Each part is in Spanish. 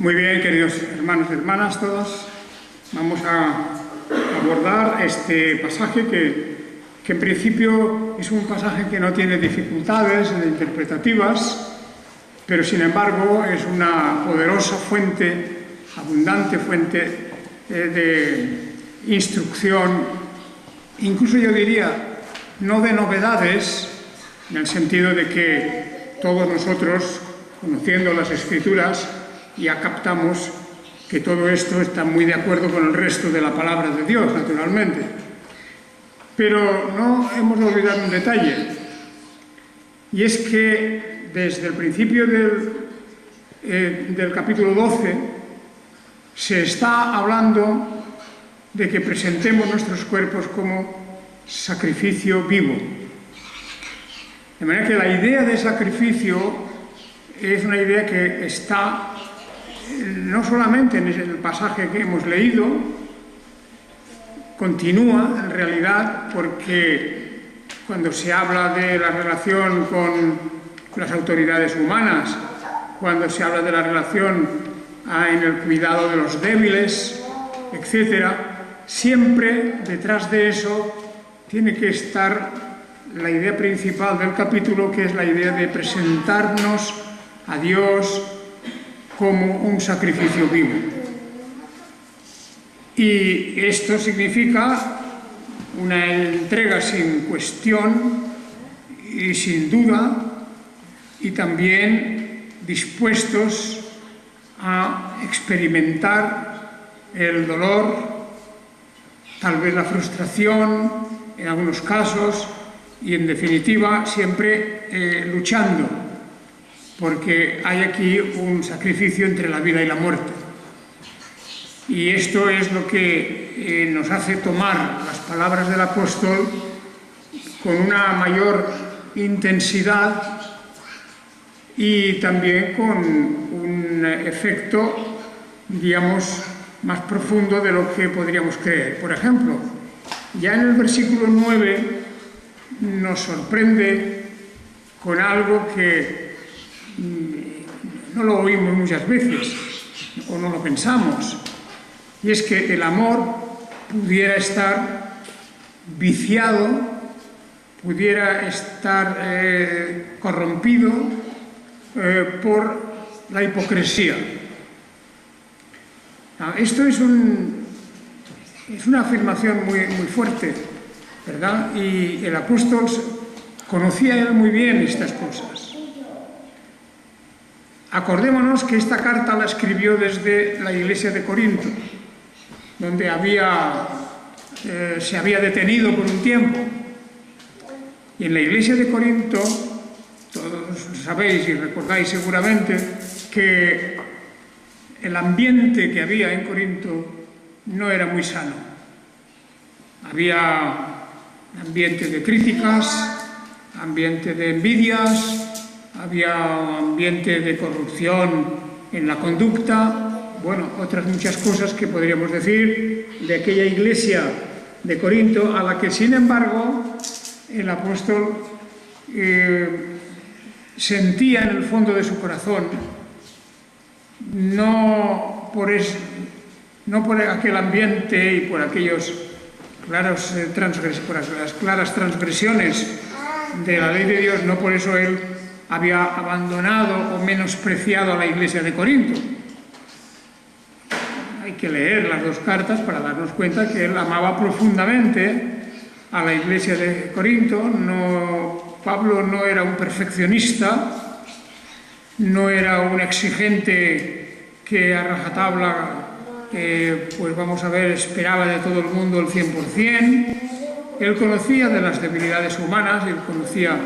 Muy bien, queridos hermanos y hermanas todos, vamos a abordar este pasaje que en principio es un pasaje que no tiene dificultades interpretativas, pero sin embargo es una poderosa fuente, abundante fuente de instrucción, incluso yo diría, no de novedades, en el sentido de que todos nosotros, conociendo las Escrituras, ya captamos que todo esto está muy de acuerdo con el resto de la palabra de Dios, naturalmente. Pero no hemos de olvidar un detalle, y es que desde el principio del capítulo 12 se está hablando de que presentemos nuestros cuerpos como sacrificio vivo. De manera que la idea de sacrificio es una idea que está no solamente en el pasaje que hemos leído, continúa en realidad, porque cuando se habla de la relación con las autoridades humanas, cuando se habla de la relación en el cuidado de los débiles, etc., siempre detrás de eso tiene que estar la idea principal del capítulo, que es la idea de presentarnos a Dios como un sacrificio vivo. Y esto significa una entrega sin cuestión y sin duda, y también dispuestos a experimentar el dolor, tal vez la frustración en algunos casos, y en definitiva siempre luchando, porque hay aquí un sacrificio entre la vida y la muerte. Y esto es lo que nos hace tomar las palabras del apóstol con una mayor intensidad y también con un efecto, digamos, más profundo de lo que podríamos creer. Por ejemplo, ya en el versículo 9 nos sorprende con algo que no lo oímos muchas veces o no lo pensamos, y es que el amor pudiera estar viciado, pudiera estar corrompido por la hipocresía. Esto es una afirmación muy fuerte, ¿verdad? Y el apóstol conocía él muy bien estas cosas. Acordémonos que esta carta la escribió desde la iglesia de Corinto, donde se había detenido por un tiempo. Y en la iglesia de Corinto, todos sabéis y recordáis seguramente, que el ambiente que había en Corinto no era muy sano. Había ambiente de críticas, ambiente de envidias, había ambiente de corrupción en la conducta, bueno, otras muchas cosas que podríamos decir de aquella iglesia de Corinto, a la que, sin embargo, el apóstol sentía en el fondo de su corazón, no por aquel ambiente y por aquellos por las claras transgresiones de la ley de Dios, no por eso él había abandonado o menospreciado a la iglesia de Corinto. Hay que leer las dos cartas para darnos cuenta que él amaba profundamente a la iglesia de Corinto. Pablo no era un perfeccionista, no era un exigente que a rajatabla, pues vamos a ver, esperaba de todo el mundo el 100%. Él conocía de las debilidades humanas, él conocía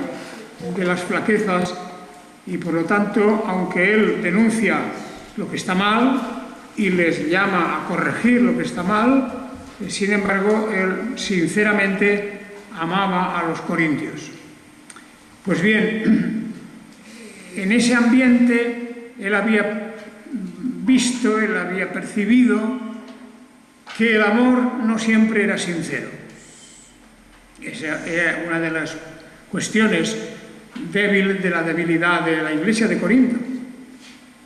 de las flaquezas, y por lo tanto, aunque él denuncia lo que está mal y les llama a corregir lo que está mal, sin embargo, él sinceramente amaba a los corintios. Pues bien, en ese ambiente él había visto, él había percibido que el amor no siempre era sincero. Esa era una de las cuestiones débil de la debilidad de la iglesia de Corinto.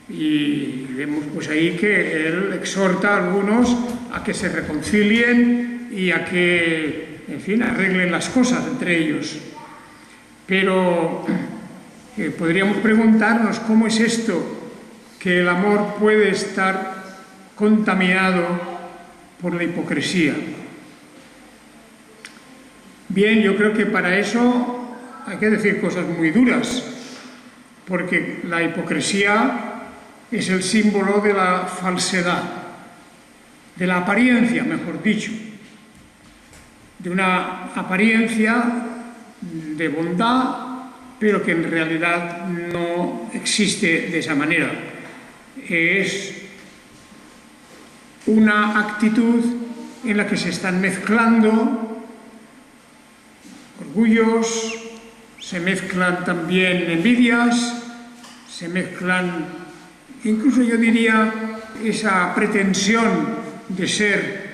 Y vemos pues ahí que él exhorta a algunos a que se reconcilien y a que, en fin, arreglen las cosas entre ellos. Pero podríamos preguntarnos cómo es esto, que el amor puede estar contaminado por la hipocresía. Bien, yo creo que para eso hay que decir cosas muy duras, porque la hipocresía es el símbolo de la falsedad, de la apariencia, mejor dicho, de una apariencia de bondad, pero que en realidad no existe de esa manera. Es una actitud en la que se están mezclando orgullos, se mezclan también envidias, se mezclan, incluso yo diría, esa pretensión de ser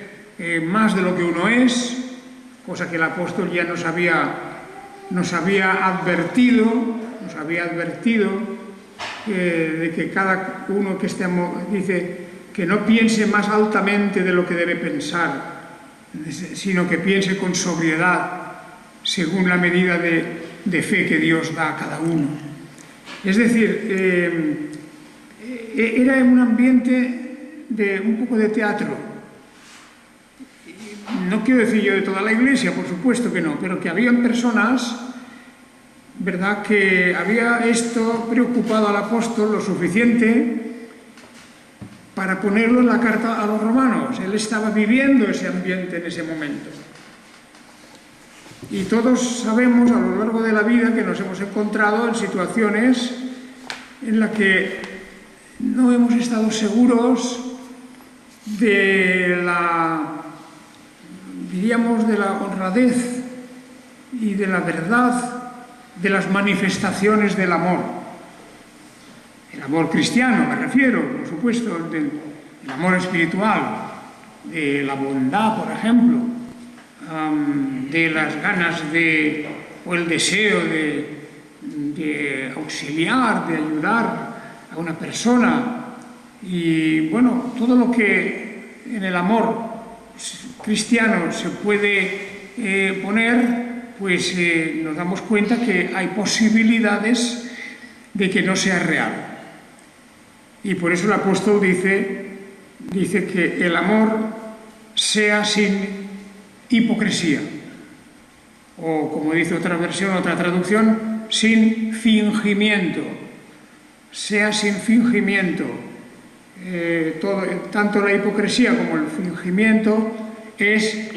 más de lo que uno es, cosa que el apóstol ya nos había advertido de que cada uno que estemos, dice, que no piense más altamente de lo que debe pensar, sino que piense con sobriedad, según la medida de fe que Dios da a cada uno. Es decir, era un ambiente de un poco de teatro. No quiero decir yo de toda la iglesia, por supuesto que no, pero que habían personas, ¿verdad?, que había esto preocupado al apóstol lo suficiente para ponerlo en la carta a los romanos. Él estaba viviendo ese ambiente en ese momento. Y todos sabemos a lo largo de la vida que nos hemos encontrado en situaciones en las que no hemos estado seguros de la honradez y de la verdad de las manifestaciones del amor. El amor cristiano, me refiero, por supuesto, el amor espiritual, de la bondad, por ejemplo, de las ganas o el deseo de auxiliar, de ayudar a una persona. Y bueno, todo lo que en el amor cristiano se puede poner, pues nos damos cuenta que hay posibilidades de que no sea real. Y por eso el apóstol dice que el amor sea sin hipocresía, o como dice otra versión, otra traducción, sin fingimiento, sea sin fingimiento. Tanto la hipocresía como el fingimiento es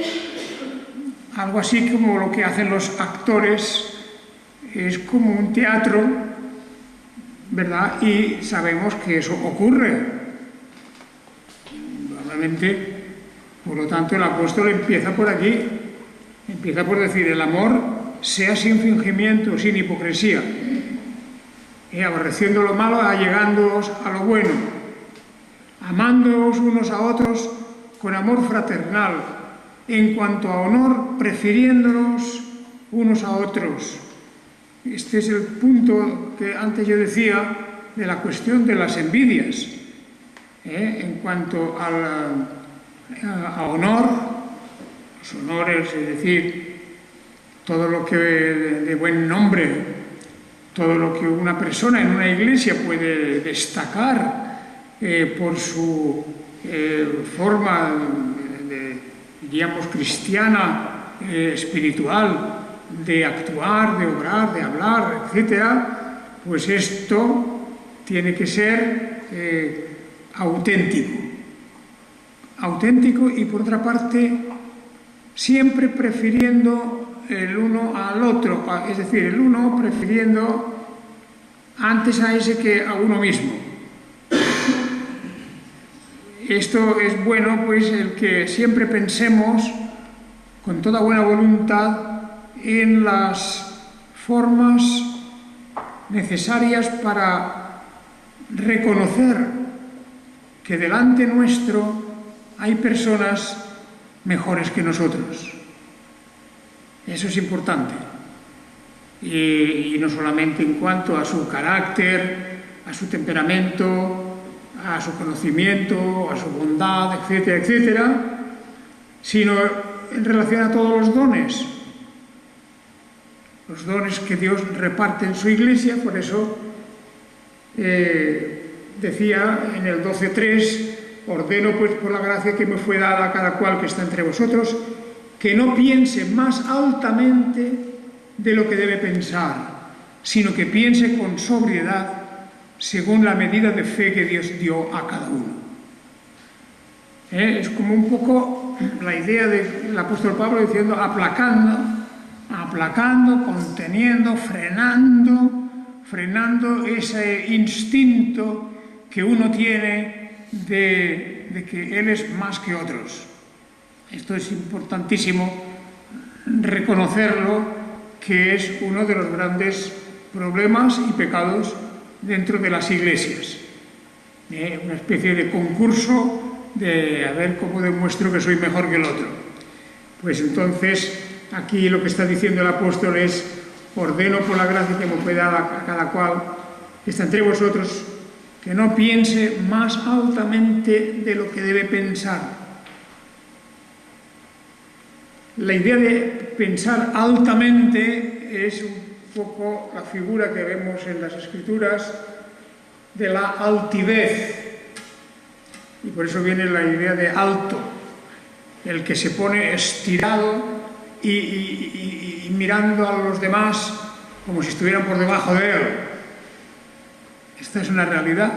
algo así como lo que hacen los actores, es como un teatro, ¿verdad? Y sabemos que eso ocurre. Probablemente, por lo tanto, el apóstol empieza por aquí, empieza por decir, el amor sea sin fingimiento, sin hipocresía, aborreciendo lo malo, allegándoos a lo bueno, amándoos unos a otros con amor fraternal, en cuanto a honor, prefiriéndonos unos a otros. Este es el punto que antes yo decía de la cuestión de las envidias. En cuanto a honor, los honores, es decir, todo lo que de buen nombre, todo lo que una persona en una iglesia puede destacar por su forma, diríamos, cristiana, espiritual, de actuar, de obrar, de hablar, etcétera, pues esto tiene que ser auténtico y, por otra parte, siempre prefiriendo el uno al otro, es decir, el uno prefiriendo antes a ese que a uno mismo. Esto es bueno, pues, el que siempre pensemos con toda buena voluntad en las formas necesarias para reconocer que delante nuestro hay personas mejores que nosotros. Eso es importante. Y no solamente en cuanto a su carácter, a su temperamento, a su conocimiento, a su bondad, etcétera, etcétera, sino en relación a todos los dones que Dios reparte en su Iglesia. Por eso decía en el 12:3, ordeno pues por la gracia que me fue dada a cada cual que está entre vosotros, que no piense más altamente de lo que debe pensar, sino que piense con sobriedad según la medida de fe que Dios dio a cada uno. Es como un poco la idea del apóstol Pablo diciendo aplacando, conteniendo, frenando ese instinto que uno tiene de que él es más que otros. Esto es importantísimo reconocerlo, que es uno de los grandes problemas y pecados dentro de las iglesias. Una especie de concurso de a ver cómo demuestro que soy mejor que el otro. Pues entonces aquí lo que está diciendo el apóstol es: ordeno por la gracia que me fue dada a cada cual que está entre vosotros, que no piense más altamente de lo que debe pensar. La idea de pensar altamente es un poco la figura que vemos en las Escrituras de la altivez, y por eso viene la idea de alto, el que se pone estirado y mirando a los demás como si estuvieran por debajo de él. Esta es una realidad,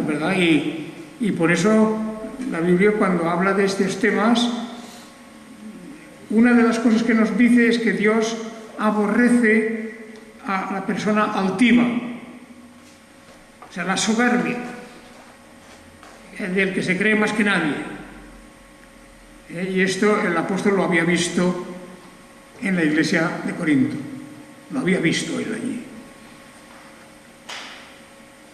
¿verdad? Y por eso la Biblia, cuando habla de estos temas, una de las cosas que nos dice es que Dios aborrece a la persona altiva, o sea, la soberbia, del que se cree más que nadie. Y esto el apóstol lo había visto en la iglesia de Corinto, lo había visto él allí.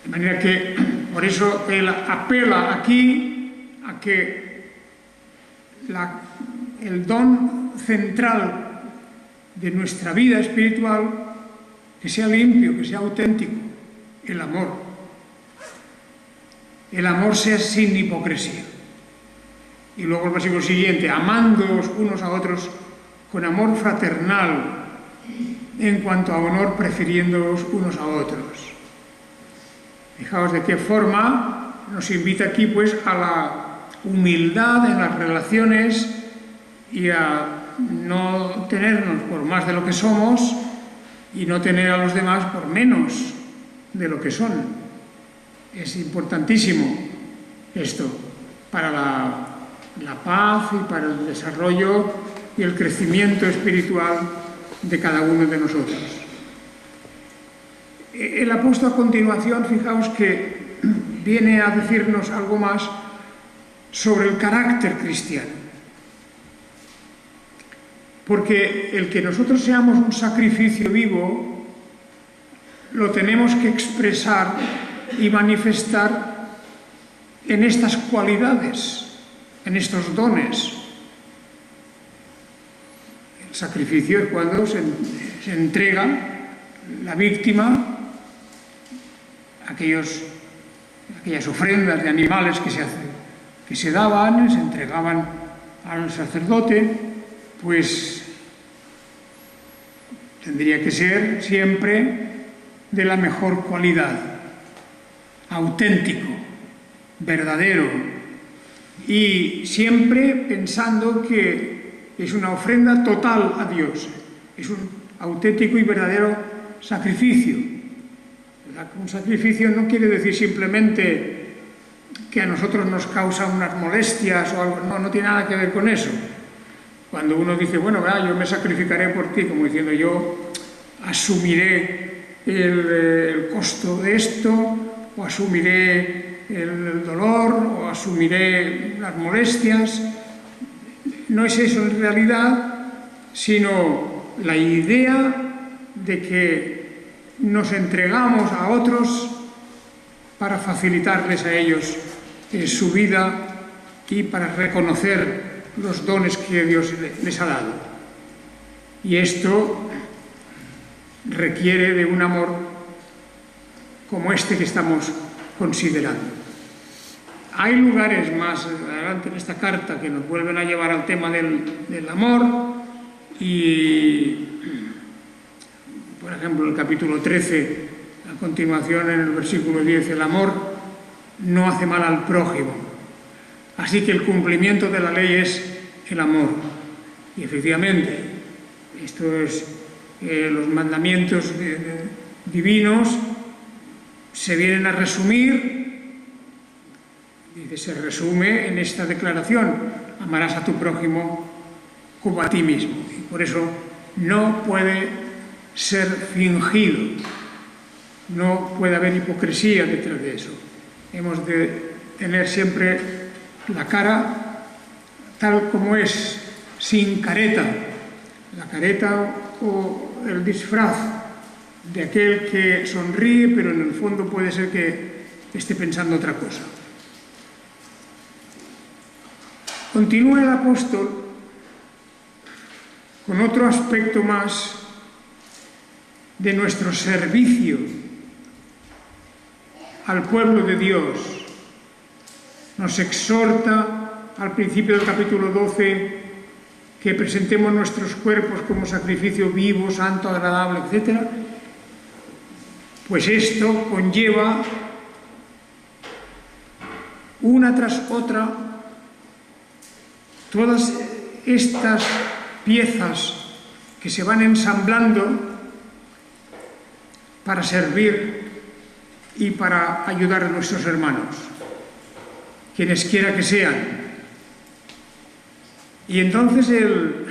De manera que, por eso él apela aquí a que el don central de nuestra vida espiritual, que sea limpio, que sea auténtico, el amor. El amor sea sin hipocresía. Y luego el versículo siguiente: amándoos unos a otros con amor fraternal, en cuanto a honor prefiriéndoos unos a otros. Fijaos de qué forma nos invita aquí pues a la humildad en las relaciones y a no tenernos por más de lo que somos y no tener a los demás por menos de lo que son. Es importantísimo esto para la paz y para el desarrollo y el crecimiento espiritual de cada uno de nosotros. El apóstol a continuación, fijaos que viene a decirnos algo más sobre el carácter cristiano. Porque el que nosotros seamos un sacrificio vivo, lo tenemos que expresar y manifestar en estas cualidades, en estos dones. El sacrificio es cuando se entrega la víctima, aquellas ofrendas de animales que se daban, se entregaban al sacerdote, pues tendría que ser siempre de la mejor cualidad, auténtico, verdadero, y siempre pensando que es una ofrenda total a Dios, es un auténtico y verdadero sacrificio. Un sacrificio no quiere decir simplemente que a nosotros nos causa unas molestias o algo, no tiene nada que ver con eso. Cuando uno dice, bueno, yo me sacrificaré por ti, como diciendo, yo asumiré el costo de esto, o asumiré el dolor, o asumiré las molestias. No es eso en realidad, sino la idea de que nos entregamos a otros para facilitarles a ellos su vida y para reconocer los dones que Dios les ha dado. Y esto requiere de un amor como este que estamos considerando. Hay lugares más adelante en esta carta que nos vuelven a llevar al tema del amor y, por ejemplo, el capítulo 13, a continuación en el versículo 10, el amor no hace mal al prójimo. Así que el cumplimiento de la ley es el amor. Y efectivamente, esto es los mandamientos divinos se vienen a resumir, dice, se resume en esta declaración: amarás a tu prójimo como a ti mismo. Y por eso no puede ser fingido, no puede haber hipocresía detrás de eso. Hemos de tener siempre la cara tal como es, sin careta, la careta o el disfraz de aquel que sonríe, pero en el fondo puede ser que esté pensando otra cosa. Continúa el apóstol con otro aspecto más de nuestro servicio al pueblo de Dios. Nos exhorta al principio del capítulo 12 que presentemos nuestros cuerpos como sacrificio vivo, santo, agradable, etc. Pues esto conlleva una tras otra todas estas piezas que se van ensamblando para servir y para ayudar a nuestros hermanos, quienes quiera que sean. Y entonces él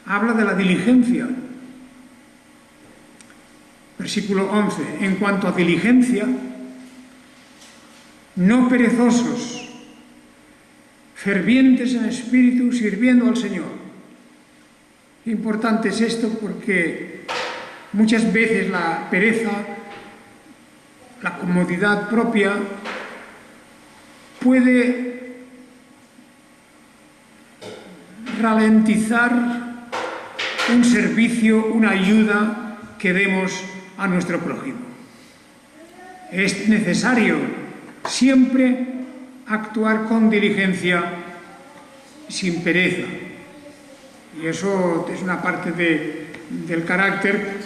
habla de la diligencia. Versículo 11. En cuanto a diligencia, no perezosos, fervientes en espíritu, sirviendo al Señor. Importante es esto porque muchas veces la pereza, la comodidad propia, puede ralentizar un servicio, una ayuda que demos a nuestro prójimo. Es necesario siempre actuar con diligencia, sin pereza. Y eso es una parte del carácter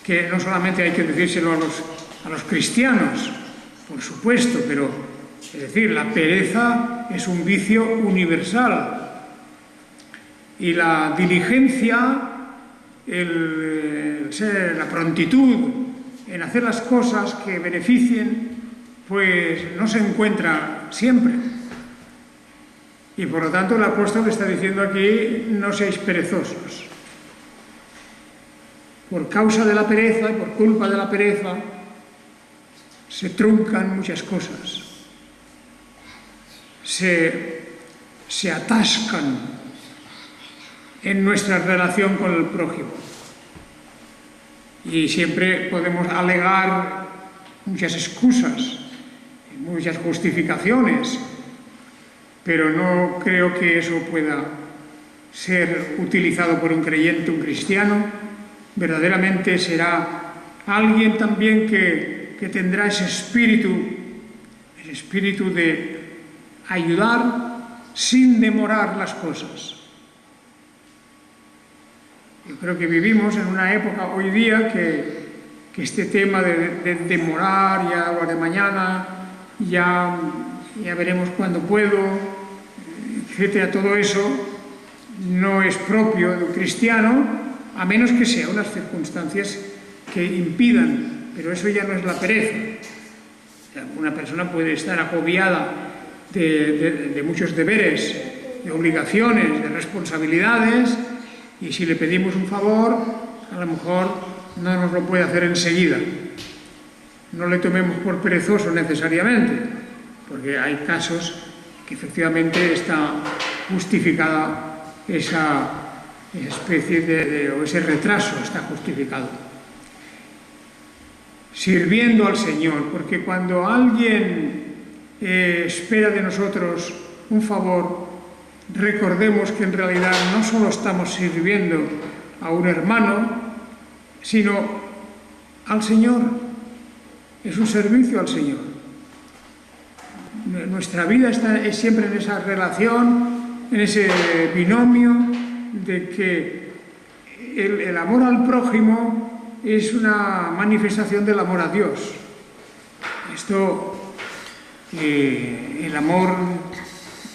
que no solamente hay que decírselo a los cristianos, por supuesto, pero es decir, la pereza es un vicio universal. Y la diligencia, la prontitud en hacer las cosas que beneficien, pues no se encuentra siempre. Y por lo tanto el apóstol está diciendo aquí: no seáis perezosos. Por causa de la pereza y por culpa de la pereza se truncan muchas cosas, se atascan en nuestra relación con el prójimo. Y siempre podemos alegar muchas excusas, muchas justificaciones, pero no creo que eso pueda ser utilizado por un creyente, un cristiano. Verdaderamente será alguien también que tendrá ese espíritu de ayudar sin demorar las cosas. Yo creo que vivimos en una época hoy día que este tema de demorar, ya o de mañana, ya veremos cuándo puedo, etcétera, todo eso no es propio de un cristiano, a menos que sea unas circunstancias que impidan, pero eso ya no es la pereza. Una persona puede estar agobiada de muchos deberes, de obligaciones, de responsabilidades, y si le pedimos un favor, a lo mejor no nos lo puede hacer enseguida. No le tomemos por perezoso necesariamente, porque hay casos que efectivamente está justificada esa especie o ese retraso, está justificado. Sirviendo al Señor, porque cuando alguien espera de nosotros un favor, recordemos que en realidad no solo estamos sirviendo a un hermano, sino al Señor. es un servicio al Señor. Nuestra vida es siempre en esa relación, en ese binomio de que el amor al prójimo es una manifestación del amor a Dios. Esto, el amor,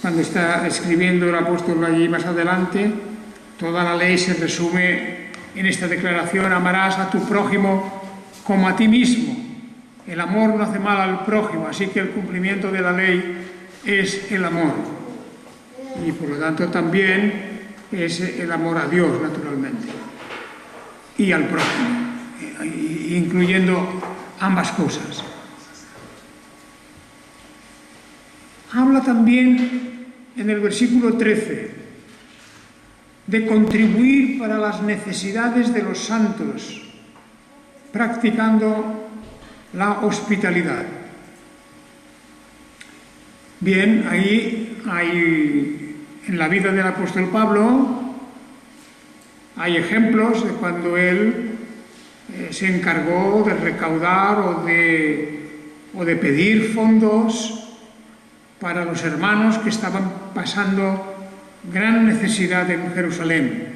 cuando está escribiendo el apóstol allí más adelante, toda la ley se resume en esta declaración: amarás a tu prójimo como a ti mismo. El amor no hace mal al prójimo, así que el cumplimiento de la ley es el amor. Y por lo tanto también es el amor a Dios, naturalmente, y al prójimo, incluyendo ambas cosas. Habla también en el versículo 13 de contribuir para las necesidades de los santos, practicando la hospitalidad. Bien, ahí hay, en la vida del apóstol Pablo, hay ejemplos de cuando él se encargó de recaudar o de pedir fondos para los hermanos que estaban pasando gran necesidad en Jerusalén.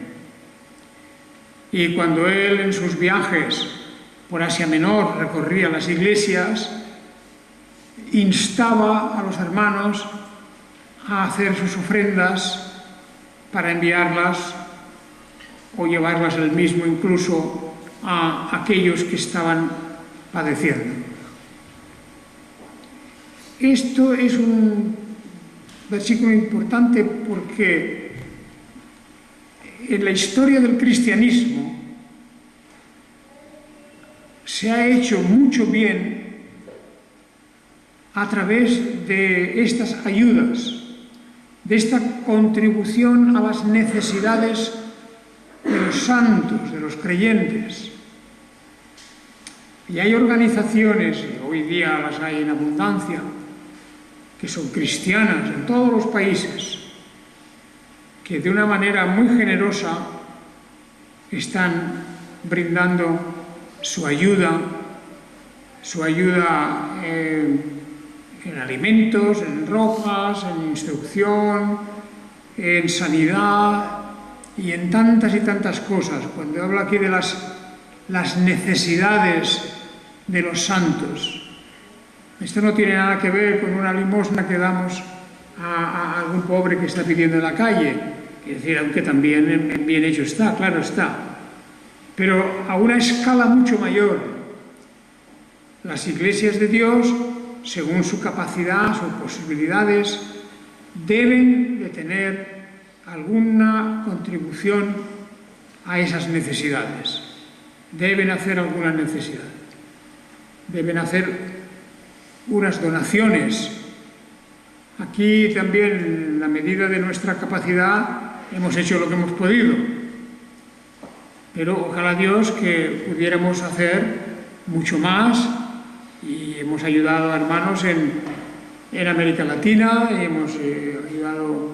Y cuando él en sus viajes por Asia Menor recorría las iglesias, instaba a los hermanos a hacer sus ofrendas para enviarlas o llevarlas él mismo incluso a aquellos que estaban padeciendo. Esto es un versículo importante porque en la historia del cristianismo se ha hecho mucho bien a través de estas ayudas, de esta contribución a las necesidades de los santos, de los creyentes. Y hay organizaciones, y hoy día las hay en abundancia, que son cristianas en todos los países, que de una manera muy generosa están brindando su ayuda en alimentos, en ropas, en instrucción, en sanidad y en tantas y tantas cosas. Cuando hablo aquí de las necesidades de los santos, esto no tiene nada que ver con una limosna que damos a algún pobre que está pidiendo en la calle. Es decir, aunque también bien hecho está, claro está. Pero a una escala mucho mayor, las iglesias de Dios, según su capacidad, sus posibilidades, deben de tener alguna contribución a esas necesidades. Deben hacer alguna necesidad. Deben hacer unas donaciones. Aquí también, en la medida de nuestra capacidad, hemos hecho lo que hemos podido. Pero ojalá Dios que pudiéramos hacer mucho más, y hemos ayudado a hermanos en América Latina, y hemos ayudado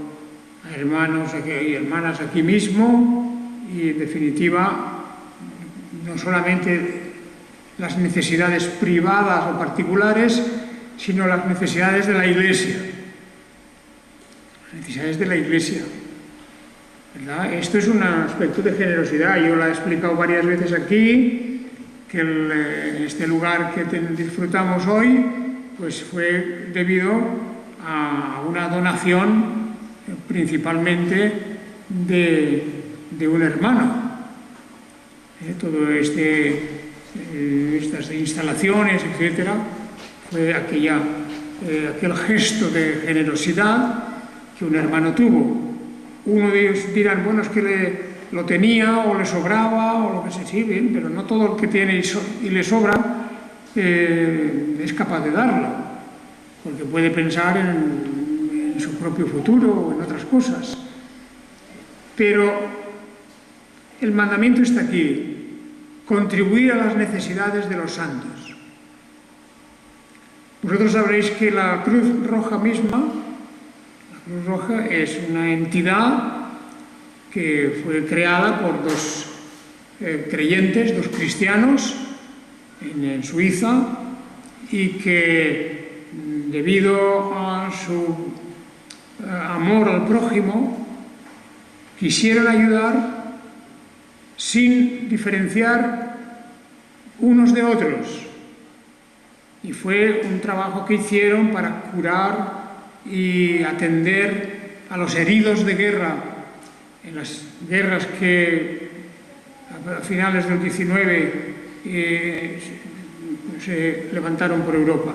a hermanos y hermanas aquí mismo, y en definitiva no solamente las necesidades privadas o particulares, sino las necesidades de la Iglesia. Las necesidades de la Iglesia. ¿Verdad? Esto es un aspecto de generosidad. Yo lo he explicado varias veces aquí, que este lugar que disfrutamos hoy, pues fue debido a una donación principalmente de un hermano. Todo estas instalaciones, etcétera, fue aquel gesto de generosidad que un hermano tuvo. Uno de ellos dirán, bueno, es que lo tenía o le sobraba o lo que sea, sí, bien, pero no todo el que tiene y le sobra es capaz de darlo, porque puede pensar en su propio futuro o en otras cosas. Pero el mandamiento está aquí: contribuir a las necesidades de los santos. Vosotros sabréis que la Cruz Roja misma, la Cruz Roja es una entidad que fue creada por dos creyentes, dos cristianos en Suiza, y que debido a su amor al prójimo quisieron ayudar sin diferenciar unos de otros. Y fue un trabajo que hicieron para curar y atender a los heridos de guerra en las guerras que a finales del 19 se levantaron por Europa.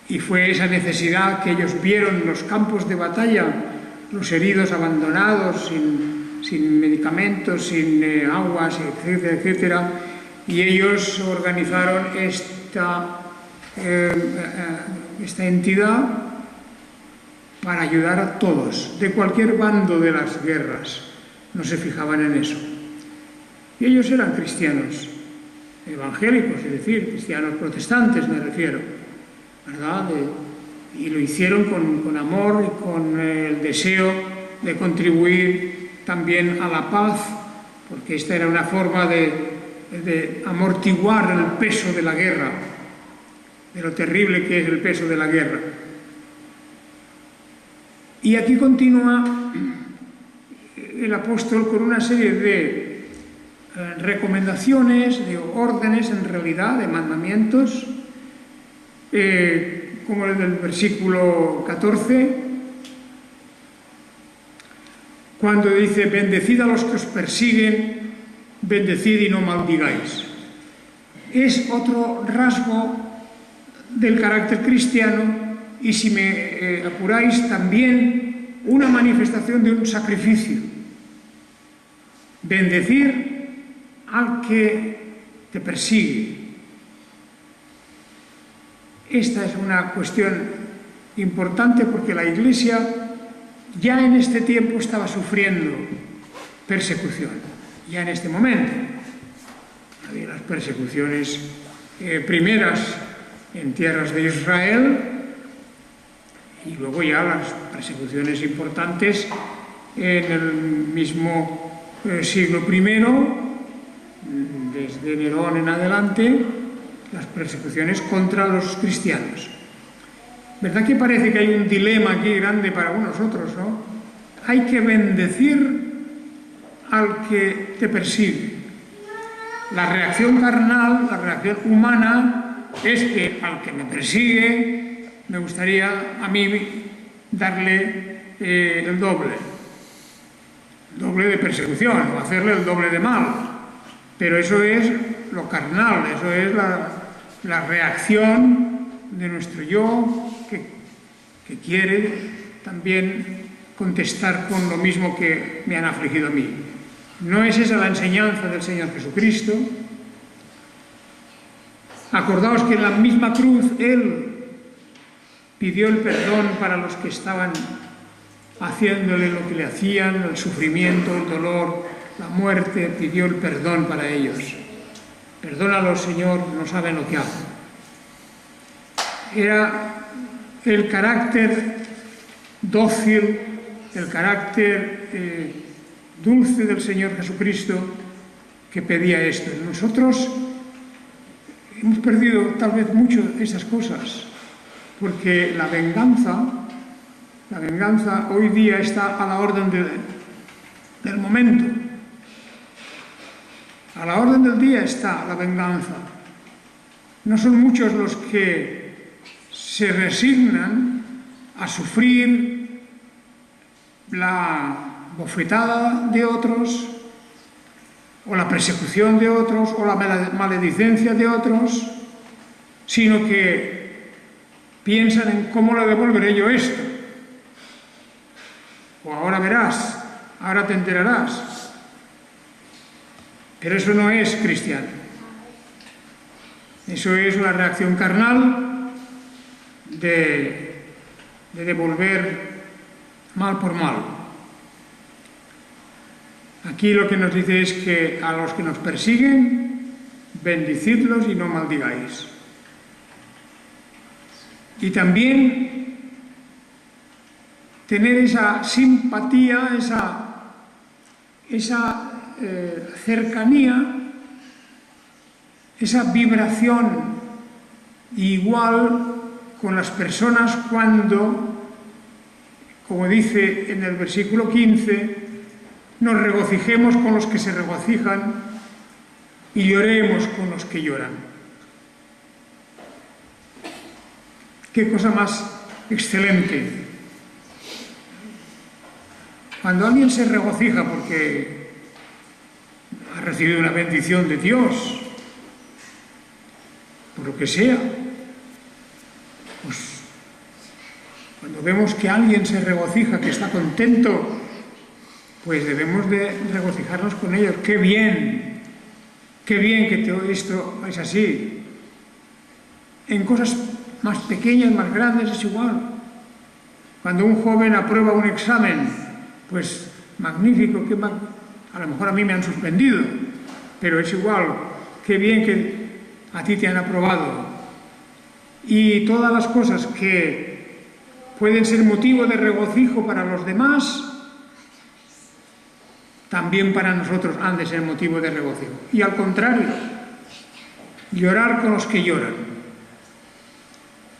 Y fue esa necesidad que ellos vieron en los campos de batalla, los heridos abandonados, sin medicamentos, sin aguas, etcétera, etcétera, y ellos organizaron esta entidad para ayudar a todos, de cualquier bando de las guerras. No se fijaban en eso. Y ellos eran cristianos evangélicos, es decir, cristianos protestantes me refiero, ¿verdad? Y lo hicieron con amor y con el deseo de contribuir también a la paz, porque esta era una forma de amortiguar el peso de la guerra, de lo terrible que es el peso de la guerra. Y aquí continúa el apóstol con una serie de recomendaciones, de órdenes en realidad, de mandamientos, como el del versículo 14, cuando dice: bendecid a los que os persiguen, bendecid y no maldigáis. Es otro rasgo del carácter cristiano y, si me apuráis, también una manifestación de un sacrificio. Bendecir al que te persigue. Esta es una cuestión importante porque la Iglesia ya en este tiempo estaba sufriendo persecución, ya en este momento. Había las persecuciones primeras en tierras de Israel y luego ya las persecuciones importantes en el mismo siglo I, desde Nerón en adelante, las persecuciones contra los cristianos. ¿Verdad que parece que hay un dilema aquí grande para nosotros, no? Hay que bendecir al que te persigue. La reacción carnal, la reacción humana, es que al que me persigue me gustaría a mí darle el doble de persecución, o hacerle el doble de mal. Pero eso es lo carnal, eso es la reacción de nuestro yo que quiere también contestar con lo mismo que me han afligido a mí. ¿No es esa la enseñanza del Señor Jesucristo? Acordaos que en la misma cruz Él pidió el perdón para los que estaban haciéndole lo que le hacían, el sufrimiento, el dolor, la muerte, pidió el perdón para ellos. Perdónalos, Señor, no saben lo que hacen. Era el carácter dócil, el carácter dulce del Señor Jesucristo que pedía esto. Nosotros hemos perdido tal vez mucho esas cosas, porque la venganza hoy día está a la orden del momento. A la orden del día está la venganza. No son muchos los que se resignan a sufrir la bofetada de otros, o la persecución de otros, o la maledicencia de otros, sino que piensan en cómo le devolveré yo esto. O ahora verás, ahora te enterarás. Pero eso no es cristiano. Eso es una reacción carnal de devolver mal por mal. Aquí lo que nos dice es que a los que nos persiguen, bendecidlos y no maldigáis. Y también tener esa simpatía, esa cercanía esa vibración igual con las personas cuando, como dice en el versículo 15, nos regocijemos con los que se regocijan y lloremos con los que lloran. Qué cosa más excelente. Cuando alguien se regocija porque ha recibido una bendición de Dios, por lo que sea, pues cuando vemos que alguien se regocija, que está contento, pues debemos de regocijarnos con ellos. ¡Qué bien! ¡Qué bien que todo esto es así! En cosas más pequeñas, más grandes, es igual. Cuando un joven aprueba un examen, pues magnífico, a lo mejor a mí me han suspendido, pero es igual, qué bien que a ti te han aprobado. Y todas las cosas que pueden ser motivo de regocijo para los demás, también para nosotros han de ser motivo de regocijo. Y al contrario, llorar con los que lloran.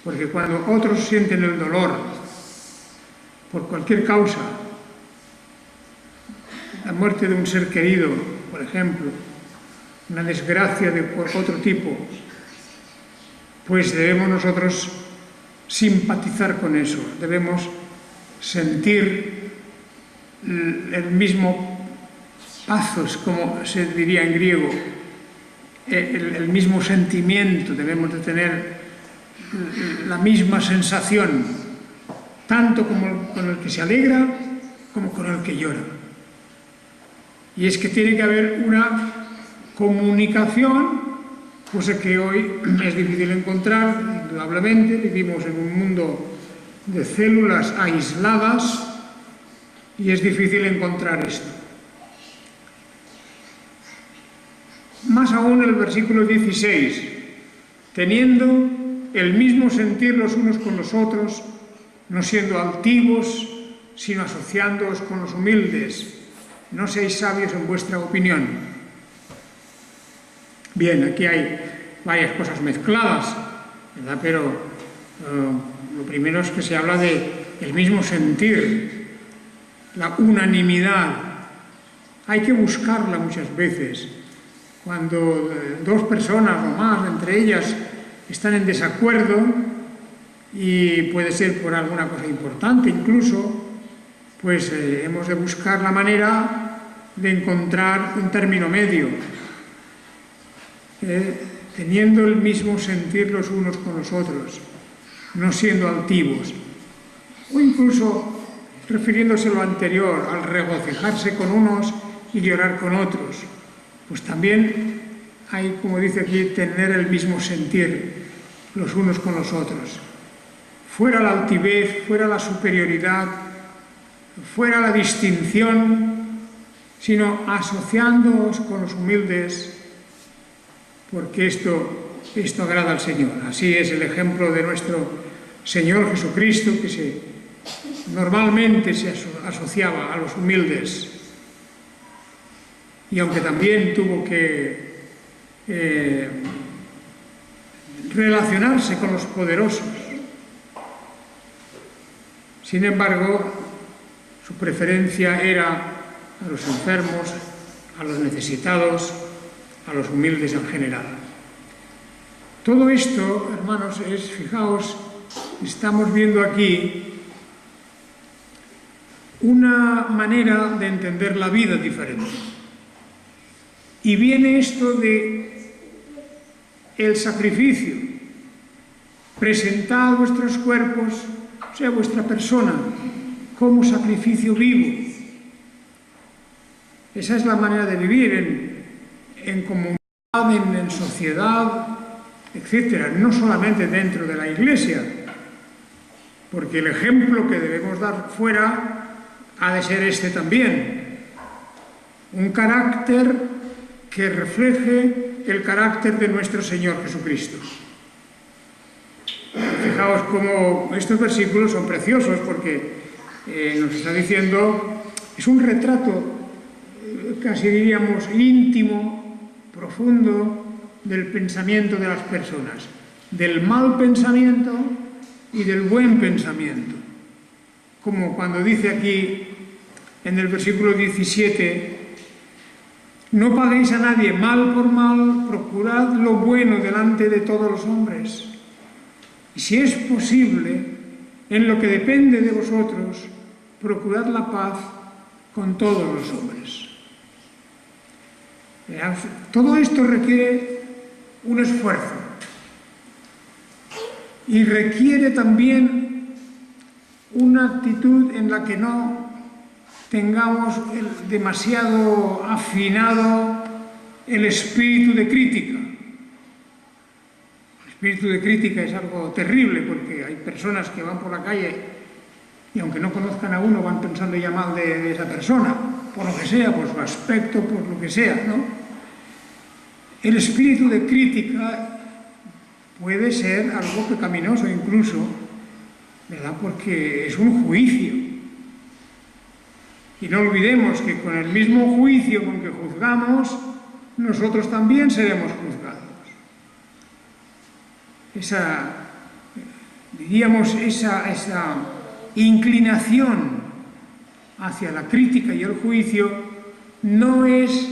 Porque cuando otros sienten el dolor por cualquier causa, la muerte de un ser querido, por ejemplo, una desgracia de otro tipo, pues debemos nosotros simpatizar con eso, debemos sentir el mismo pathos, como se diría en griego, el mismo sentimiento, debemos de tener la misma sensación, tanto como con el que se alegra como con el que llora. Y es que tiene que haber una comunicación, cosa que hoy es difícil encontrar, indudablemente. Vivimos en un mundo de células aisladas y es difícil encontrar esto. Más aún el versículo 16, teniendo el mismo sentir los unos con los otros, no siendo altivos, sino asociándoos con los humildes. No seáis sabios en vuestra opinión. Bien, aquí hay varias cosas mezcladas, ¿verdad? Pero lo primero es que se habla del mismo sentir, la unanimidad. Hay que buscarla muchas veces. Cuando dos personas o más, entre ellas, están en desacuerdo, y puede ser por alguna cosa importante incluso, pues hemos de buscar la manera de encontrar un término medio, teniendo el mismo sentir los unos con los otros, no siendo altivos, o incluso refiriéndose a lo anterior, al regocijarse con unos y llorar con otros, pues también hay, como dice aquí, tener el mismo sentir los unos con los otros. Fuera la altivez, fuera la superioridad, fuera la distinción, sino asociándoos con los humildes, porque esto agrada al Señor. Así es el ejemplo de nuestro Señor Jesucristo, que normalmente se asociaba a los humildes, y aunque también tuvo que relacionarse con los poderosos, sin embargo, su preferencia era a los enfermos, a los necesitados, a los humildes en general. Todo esto, hermanos, fijaos, estamos viendo aquí una manera de entender la vida diferente. Y viene esto de el sacrificio. Presentad vuestros cuerpos, o sea, vuestra persona, como sacrificio vivo. Esa es la manera de vivir en comunidad, en sociedad, etc. No solamente dentro de la Iglesia, porque el ejemplo que debemos dar fuera ha de ser este también. Un carácter que refleje el carácter de nuestro Señor Jesucristo. Fijaos cómo estos versículos son preciosos, porque nos está diciendo, es un retrato, casi diríamos íntimo, profundo, del pensamiento de las personas, del mal pensamiento y del buen pensamiento. Como cuando dice aquí en el versículo 17, no paguéis a nadie mal por mal, procurad lo bueno delante de todos los hombres. Y si es posible, en lo que depende de vosotros, procurad la paz con todos los hombres. Todo esto requiere un esfuerzo y requiere también una actitud en la que no tengamos demasiado afinado el espíritu de crítica. El espíritu de crítica es algo terrible porque hay personas que van por la calle y aunque no conozcan a uno van pensando ya mal de esa persona, por lo que sea, por su aspecto, por lo que sea, ¿no? El espíritu de crítica puede ser algo pecaminoso incluso, ¿verdad? Porque es un juicio. Y no olvidemos que con el mismo juicio con que juzgamos, nosotros también seremos juzgados. Esa inclinación hacia la crítica y el juicio no es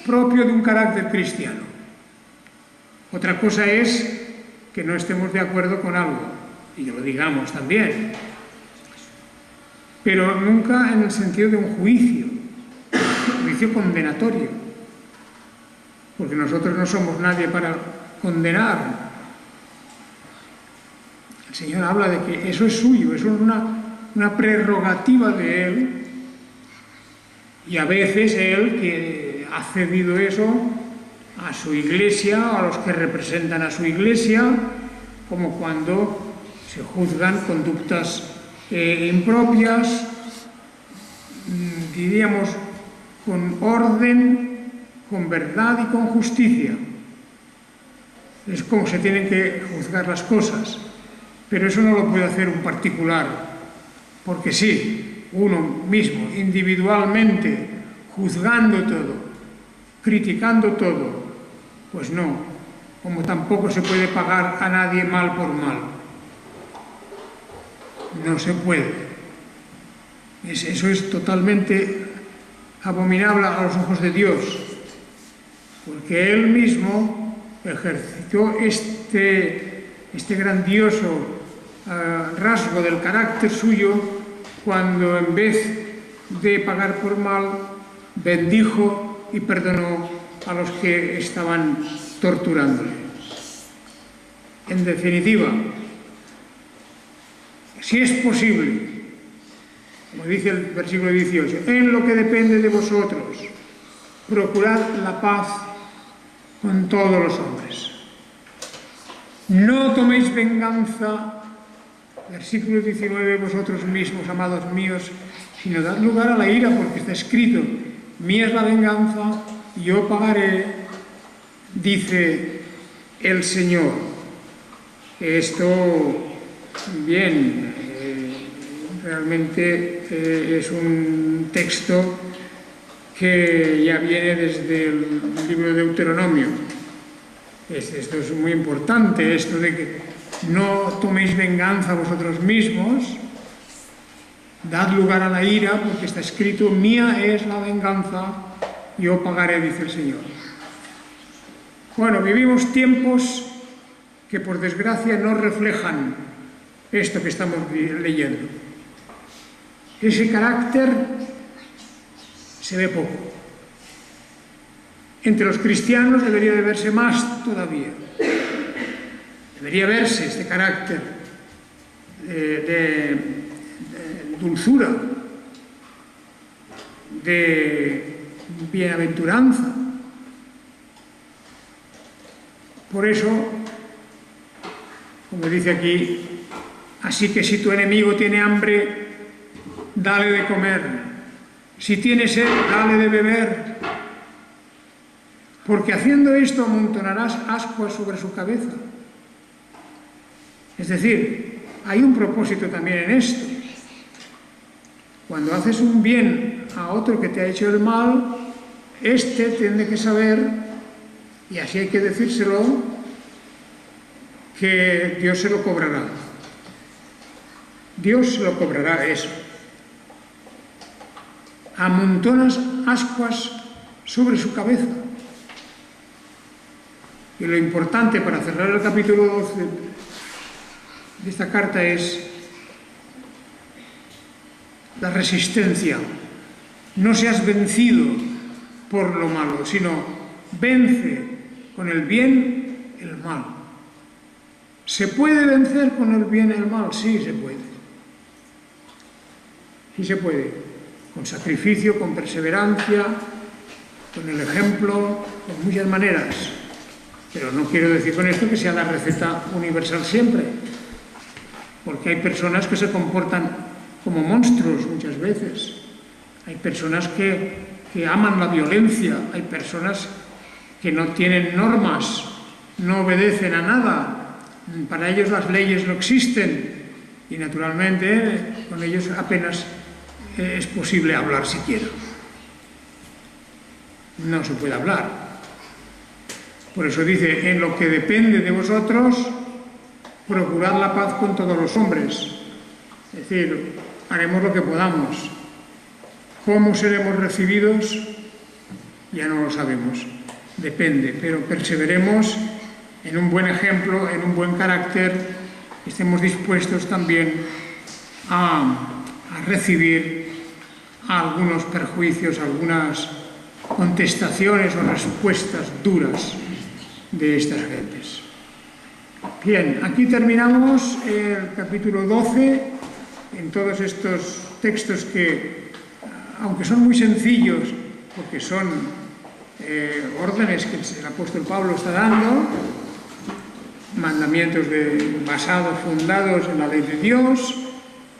propio de un carácter cristiano. Otra cosa es que no estemos de acuerdo con algo, y lo digamos también, pero nunca en el sentido de un juicio condenatorio, porque nosotros no somos nadie para condenar. El Señor habla de que eso es suyo, eso es una prerrogativa de Él, y a veces Él, que ha cedido eso a su iglesia, a los que representan a su iglesia, como cuando se juzgan conductas impropias, diríamos, con orden, con verdad y con justicia. Es como se tienen que juzgar las cosas, pero eso no lo puede hacer un particular, porque sí, uno mismo, individualmente, juzgando todo, criticando todo, pues no, como tampoco se puede pagar a nadie mal por mal. No se puede. Eso es totalmente abominable a los ojos de Dios, porque Él mismo ejercitó este grandioso rasgo del carácter suyo cuando en vez de pagar por mal, bendijo y perdonó a los que estaban torturándole. En definitiva, si es posible, como dice el versículo 18, en lo que depende de vosotros, procurad la paz con todos los hombres. No toméis venganza, versículo 19, vosotros mismos, amados míos, sino dad lugar a la ira, porque está escrito, mía es la venganza, yo pagaré, dice el Señor. Esto, bien, realmente es un texto que ya viene desde el libro de Deuteronomio. Esto es muy importante, esto de que no toméis venganza vosotros mismos, dad lugar a la ira, porque está escrito, mía es la venganza, yo pagaré, dice el Señor. Bueno, vivimos tiempos que por desgracia no reflejan esto que estamos leyendo. Ese carácter se ve poco. Entre los cristianos debería de verse más todavía. Debería verse este carácter de dulzura, de bienaventuranza. Por eso, como dice aquí, así que si tu enemigo tiene hambre, dale de comer. Si tiene sed, dale de beber. Porque haciendo esto amontonarás ascuas sobre su cabeza. Es decir, hay un propósito también en esto. Cuando haces un bien a otro que te ha hecho el mal, éste tiene que saber Y así hay que decírselo, que Dios se lo cobrará. Dios se lo cobrará eso. Amontonas ascuas sobre su cabeza. Y lo importante para cerrar el capítulo 12 de esta carta es la resistencia. No seas vencido por lo malo, sino vence con el bien el mal. ¿Se puede vencer con el bien el mal? Sí, se puede. Sí se puede. Con sacrificio, con perseverancia, con el ejemplo, de muchas maneras. Pero no quiero decir con esto que sea la receta universal siempre. Porque hay personas que se comportan como monstruos muchas veces. Hay personas que aman la violencia. Hay personas que no tienen normas, no obedecen a nada. Para ellos las leyes no existen. Y naturalmente con ellos apenas es posible hablar siquiera. No se puede hablar. Por eso dice, en lo que depende de vosotros, procurad la paz con todos los hombres. Es decir, haremos lo que podamos. ¿Cómo seremos recibidos? Ya no lo sabemos. Depende, pero perseveremos en un buen ejemplo, en un buen carácter, estemos dispuestos también a recibir algunos perjuicios, algunas contestaciones o respuestas duras de estas gentes. Bien, aquí terminamos el capítulo 12 en todos estos textos que, aunque son muy sencillos, porque son órdenes que el apóstol Pablo está dando, mandamientos basados, fundados en la ley de Dios,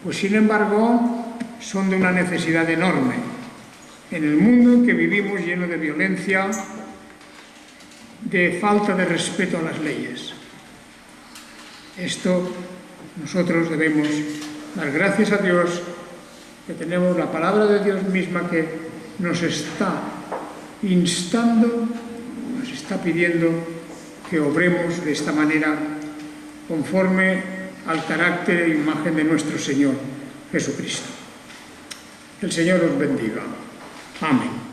pues sin embargo son de una necesidad enorme en el mundo en que vivimos, lleno de violencia, de falta de respeto a las leyes. Esto nosotros debemos dar gracias a Dios, que tenemos la palabra de Dios misma que nos está instando, nos está pidiendo que obremos de esta manera conforme al carácter e imagen de nuestro Señor Jesucristo. El Señor os bendiga. Amén.